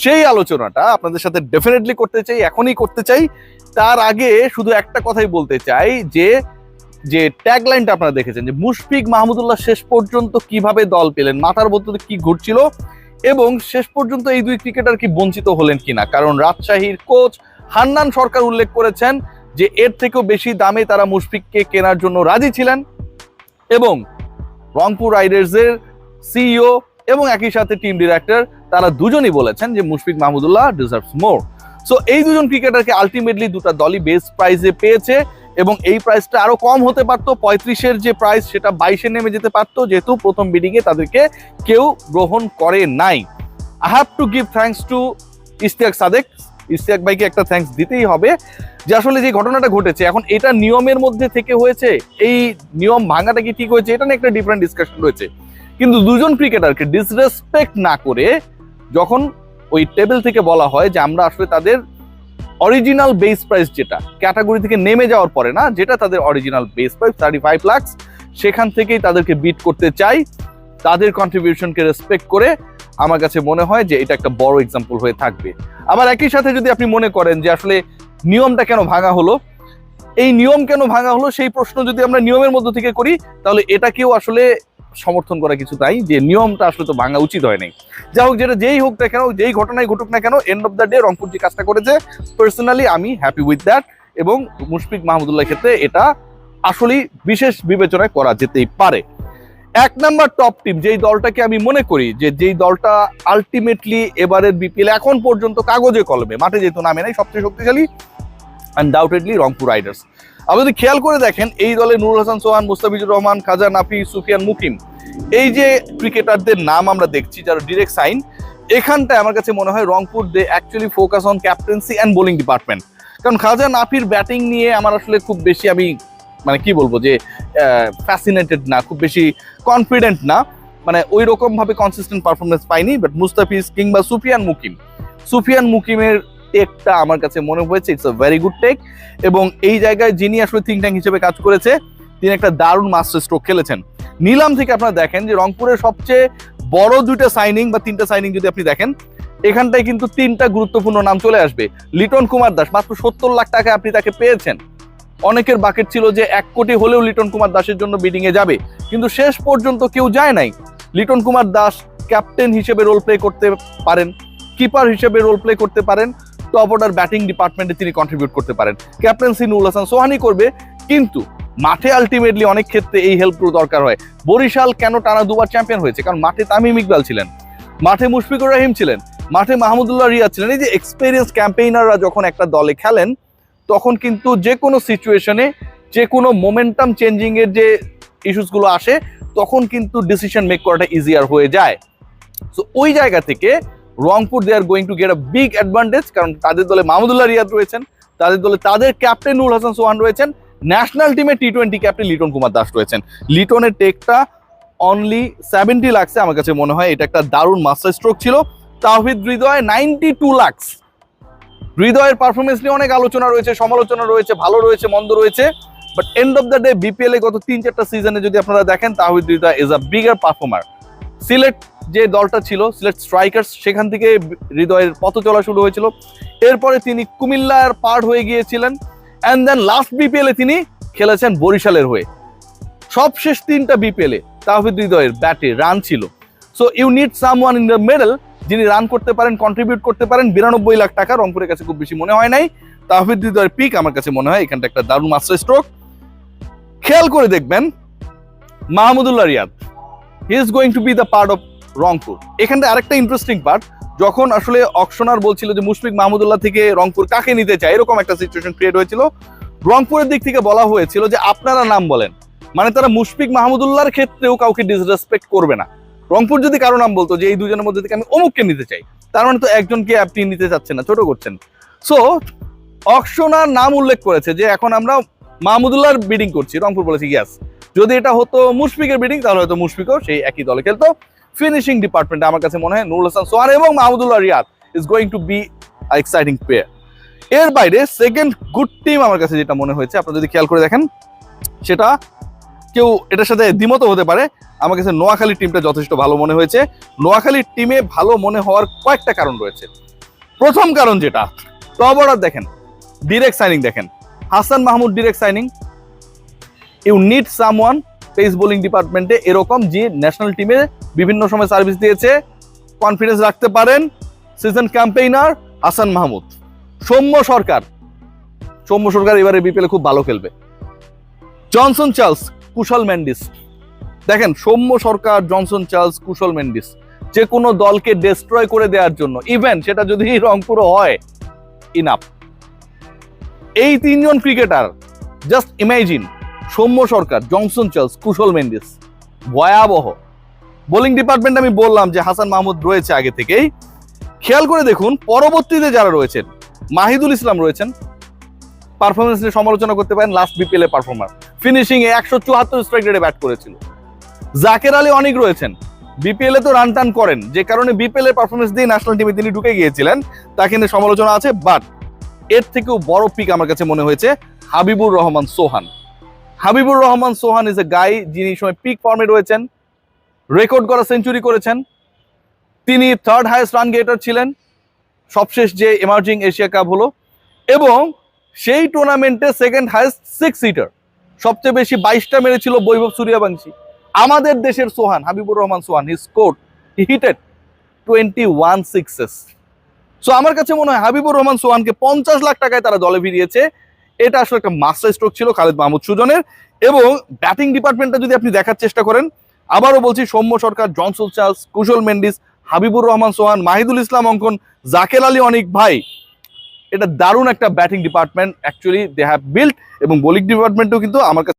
সেই আলোচনাটা আপনাদের সাথে ডেফিনেটলি করতে চাই, এখনই করতে চাই। তার আগে শুধু একটা কথাই বলতে চাই যে যে ট্যাগলাইনটা আপনারা দেখেছেন যে মুশফিক মাহমুদুল্লাহ শেষ পর্যন্ত কিভাবে দল পেলেন, মাথার মধ্যে কি ঘুরছিল, এবং শেষ পর্যন্ত এই দুই ক্রিকেটার কি বঞ্চিত হলেন কিনা। কারণ রাজশাহীর কোচ হান্নান সরকার উল্লেখ করেছেন যে এর থেকেও বেশি দামে তারা মুশফিককে কেনার জন্য রাজি ছিলেন, এবং রংপুর রাইডার্সের সিইও এবং একই সাথে টিম ডিরেক্টর তারা দুজনই বলেছেন যে মুশফিক মাহমুদুল্লাহ ডিজার্ভস মোর। সো এই দুজন ক্রিকেটারকে আলটিমেটলি দুটা দলই বেস্ট প্রাইসে পেয়েছে, এবং এই প্রাইসটা আরো কম হতে পারতো। 35-এর যে প্রাইস সেটা 22-এ নেমে যেতে পারতো, যেহেতু প্রথম বিডিংয়ে তাদেরকে কেউ গ্রহণ করে নাই। I have to give thanks to Ishtiaq Sadek. Ishtiaq ভাইকে একটা থ্যাঙ্কস দিতেই হবে যে আসলে যে ঘটনাটা ঘটেছে, এখন এটা নিয়মের মধ্যে থেকে হয়েছে, এই নিয়ম ভাঙাটা কি ঠিক হয়েছে, এটা নিয়ে একটা ডিফারেন্ট ডিসকাশন রয়েছে। কিন্তু দুজন ক্রিকেটারকে ডিসরেসপেক্ট না করে যখন ওই টেবিল থেকে বলা হয় যে আমরা আসলে তাদের অরিজিনাল বেস প্রাইস, যেটা ক্যাটাগরি থেকে নেমে যাওয়ার পরে না, যেটা তাদের অরিজিনাল বেস প্রাইস 35 লাখ, সেখান থেকেই তাদেরকে বিট করতে চাই, তাদের কন্ট্রিবিউশনকে রেসপেক্ট করে, আমার কাছে মনে হয় যে এটা একটা বড় এক্সাম্পল হয়ে থাকবে। আবার একই সাথে যদি আপনি মনে করেন যে আসলে নিয়মটা কেন ভাঙা হলো, এই নিয়ম কেন ভাঙা হলো সেই প্রশ্ন যদি আমরা নিয়মের মধ্য থেকে করি, তাহলে এটাকেও আসলে সমর্থন করা কিছু তাই যে নিয়মটা আসলে তো ভাঙা উচিত হয় নাই। যাই হোক, যেটা যেই হোক না কেন, যেই ঘটনায় ঘটুক না কেন, and of the day Rangpur যে কাজটা করেছে, পার্সোনালি আমি হ্যাপি উইথ দ্যাট, এবং মুশফিক মাহমুদুল্লাহ ক্ষেত্রে এটা আসলেই বিশেষ বিবেচনায় করা যেতেই পারে। এক নাম্বার টপ টিম, যেই দলটাকে আমি মনে করি যে যেই দলটা আলটিমেটলি এবারের বিপিএল এখন পর্যন্ত কাগজে কলমে, মাঠে যেহেতু নামে নাই, সবচেয়ে শক্তিশালী আনডাউটেডলি রংপুর রাইডার্স। আপনি যদি খেয়াল করে দেখেন, এই দলে নুরুল হাসান সোহান, মুস্তাফিজুর রহমান, খাজা নাফি, সুফিয়ান মুকিম, এই যে ক্রিকেটারদের নাম আমরা দেখছি যারা ডিরেক্ট সাইন, এখানটায় আমার কাছে মনে হয় Rangpur they actually focus on captaincy and bowling department. কারণ খাজা নাফির ব্যাটিং নিয়ে আমার আসলে খুব বেশি আমি মানে কি বলবো যে ফ্যাসিনেটেড না, খুব বেশি কনফিডেন্ট না, মানে ওই রকম ভাবে কনসিস্টেন্ট পারফরমেন্স পাইনি। বাট মুস্তাফিজ কিংবা সুফিয়ান মুকিমের টেকটা আমার কাছে মনে হয়েছে it's a very good take, এবং এই জায়গায় যিনি আসলে থিঙ্ক ট্যাঙ্ক হিসেবে কাজ করেছে তিনি একটা দারুণ মাস্টার স্ট্রোক খেলেছেন। নিলাম থেকে আপনারা দেখেন যে রংপুরের সবচেয়ে বড় দুইটা সাইনিং বা তিনটা সাইনিং যদি আপনি দেখেন, এখানটায় কিন্তু তিনটা গুরুত্বপূর্ণ নাম চলে আসবে। লিটন কুমার দাস, মাত্র 70 লাখ টাকায় আপনি তাকে পেয়েছেন। অনেকের বাকেট ছিল যে 1 কোটি হলেও লিটন কুমার দাসের জন্য বিডিং এ যাবে, কিন্তু শেষ পর্যন্ত কেউ যায় নাই। লিটন কুমার দাস ক্যাপ্টেন হিসেবে রোল প্লে করতে পারেন, কিপার হিসেবে রোল প্লে করতে পারেন, টপ অর্ডার ব্যাটিং ডিপার্টমেন্টে তিনি কন্ট্রিবিউট করতে পারেন। ক্যাপ্টেন্সি নুরুল হাসান সোহানি করবে, কিন্তু মাঠে আলটিমেটলি অনেক ক্ষেত্রে এই হেল্পগুলো দরকার হয়। বরিশাল কেন টানা দুবার চ্যাম্পিয়ন হয়েছে? কারণ মাঠে তামিম ইকবাল ছিলেন, মাঠে মুশফিকুর রহিম ছিলেন, মাঠে মাহমুদুল্লাহ রিয়াদ ছিলেন। এই যে এক্সপেরিয়েন্স ক্যাম্পেইনাররা যখন একটা দলে খেলেন, তখন কিন্তু যে কোনো সিচুয়েশনে, যে কোনো মোমেন্টাম চেঞ্জিং এর যে ইস্যুসগুলো আসে, তখন কিন্তু ডিসিশন মেক করাটা ইজিয়ার হয়ে যায়। সো ওই জায়গা থেকে Rangpur they are going to get a big advantage, কারণ তাদের দলে মাহমুদুল্লাহ রিয়াদ রয়েছেন, তাদের দলে তাদের ক্যাপ্টেন নুরুল হাসান সোহান রয়েছেন, ন্যাশনাল টিমে টি-20 ক্যাপ্টেন লিটন কুমার দাস রয়েছেন। লিটনের টেকটা অনলি 70 লাখসে আমার কাছে মনে হয় এটা একটা দারুণ মাস্টার স্ট্রোক ছিল। তাওহিদ হৃদয় 92 লাখ। হৃদয়ের পারফরমেন্স নিয়ে অনেক আলোচনা রয়েছে, সমালোচনা রয়েছে, ভালো রয়েছে, মন্দ রয়েছে, but end of the day BPL এ গত 3-4টা সিজনে যদি আপনারা দেখেন, Towhid Hridoy is a bigger performer. Sylhet যে দলটা ছিল, সিলেট স্ট্রাইকার্স, সেখান থেকে হৃদয়ের পথ চলা শুরু হয়েছিল। এরপরে তিনি কুমিল্লার পার্ট হয়ে গিয়েছিলেন, অ্যান্ড দেন লাস্ট বিপিএল এ তিনি খেলেছেন বরিশালের হয়ে। সবশেষ 3টা বিপিএল এ তাওহিদ হৃদয়ের ব্যাটে রান ছিল। So you need someone in the middle যিনি রান করতে পারেন, কন্ট্রিবিউট করতে পারেন। 92 লাখ টাকা রংপুরের কাছে খুব বেশি মনে হয় নাই। তাওহিদ হৃদয়ের পিক আমার কাছে মনে হয় এখানটা একটা দারুণ মাস্টার স্ট্রোক। খেয়াল করে দেখবেন Mahmudullah Riyad, he is going to be the part of Rangpur. এখানটা আরেকটা ইন্টারেস্টিং পার্ট, যখন আসলে অকশনার বলছিল যে মুশফিক মাহমুদুল্লাহ থেকে রংপুর কাকে নিতে চায়, এরকম একটা সিচুয়েশন ক্রিয়েট হয়েছিল। রংপুরের দিক থেকে বলা হয়েছিল যে আপনারা নাম বলেন, মানে তারা মুশফিক মাহমুদুল্লাহর ক্ষেত্রেও কাউকে ডিসরেসপেক্ট করবে না। রংপুর যদি কারো নাম বলতো যে এই দুজনের মধ্যে থেকে আমি অমুককে নিতে চাই, তার মানে তো একজনকে আপনি নিতে চাচ্ছেন না, ছোট করছেন। সো অকশনার নাম উল্লেখ করেছে যে এখন আমরা মাহমুদুল্লাহর বিডিং করছি, রংপুর বলেছে ইয়াস। যদি এটা হতো মুশফিকের বিডিং, তাহলে হয়তো মুশফিকও সেই একই দলে খেলতো। ফিনিশিং ডিপার্টমেন্টে আমার কাছে মনে হয় নুরুল হাসান সোহান এবং Mahmudullah Riyad is going to be exciting player. এর বাইরে সেকেন্ড গুড টিম আমার কাছে যেটা মনে হয়েছে, আপনারা যদি খেয়াল করে দেখেন, সেটা কেউ এটার সাথে দ্বিমত হতে পারে, আমার কাছে নোয়াখালী টিমটা যথেষ্ট ভালো মনে হয়েছে। নোয়াখালীর টিমে ভালো মনে হওয়ার কয়েকটা কারণ রয়েছে। প্রথম কারণ যেটা, টপ অর্ডার দেখেন, ডিরেক্ট সাইনিং দেখেন, Hasan Mahmud direct signing. You need someone pace bowling ডিপার্টমেন্টে এরকম যে ন্যাশনাল টিমে বিভিন্ন সময় সার্ভিস দিয়েছে, কনফিডেন্স রাখতে পারেন। Season campaigner Hasan Mahmud. সৌম্য সরকার এবারে বিপিএল খুব ভালো খেলবে। Johnson Charles, Kusal Mendis. দেখেন সৌম্য সরকার, জনসন চার্লস, কুশল মেন্ডিস যে কোনো দলকে ডেস্ট্রয় করে দেওয়ার জন্য, ইভেন সেটা যদি রংপুর হয়, ইনাফ। এই তিনজন cricketer, just imagine, Soumya Sarkar, Johnson Charles, Kusal Mendis, ভয়াবহ। বোলিং ডিপার্টমেন্ট আমি বললাম যে হাসান মাহমুদ রয়েছে আগে থেকেই। খেয়াল করে দেখুন পরবর্তীতে যারা রয়েছেন, মাহিদুল ইসলাম রয়েছেন, পারফরমেন্স নিয়ে সমালোচনা করতে পারেন, লাস্ট বিপিএল এ পারফরমার, ফিনিশিং এ 174 স্ট্রাইক রেটে ব্যাট করেছিল। জাকের আলী অনেক রয়েছেন, বিপিএল এ তো রান টান করেন, যে কারণে বিপিএল এর পারফরমেন্স দিয়ে ন্যাশনাল টিমে তিনি ঢুকে গিয়েছিলেন, তাকে নিয়ে সমালোচনা আছে। বাট এর থেকেও বড় পিক আমার কাছে মনে হয়েছে হাবিবুর রহমান সোহান। হাবিবুর রহমান সোহান ইজ এ গাই যিনি সময় পিক ফর্মে রয়েছেন, রেকর্ড করা সেঞ্চুরি করেছেন। তিনি থার্ড হাইয়েস্ট রান গেটার ছিলেন সবশেষ যে এমার্জিং এশিয়া কাপ হলো, এবং সেই টুর্নামেন্টে সেকেন্ড হাইয়েস্ট 6 হিটার, সবচেয়ে বেশি 22টা মেরেছিল বৈভব সূর্যবংশী। আমাদের দেশের সোহান, হাবিবুর রহমান সোহান, হি স্কোরড, হি হিটেড 21 সিক্সেস। সো আমার কাছে মনে হয় হাবিবুর রহমান সোহানকে 50 লাখ টাকায় তারা দলে ভিড়িয়েছে। এটা আসলে একটা মাস্টার স্ট্রোক ছিল খালেদ মাহমুদ সুজনের। এবং ব্যাটিং ডিপার্টমেন্টটা যদি আপনি দেখার চেষ্টা করেন, আবারও বলছি, সৌম্য সরকার, জনসন চার্লস, কুশল মেন্ডিস, হাবিবুর রহমান সোহান, মাহিদুল ইসলাম অঙ্কন, জাকের আলী অনিক, ভাই এটা দারুণ একটা batting department actually they have build. এবং বোলিং ডিপার্টমেন্টও কিন্তু আমার কাছে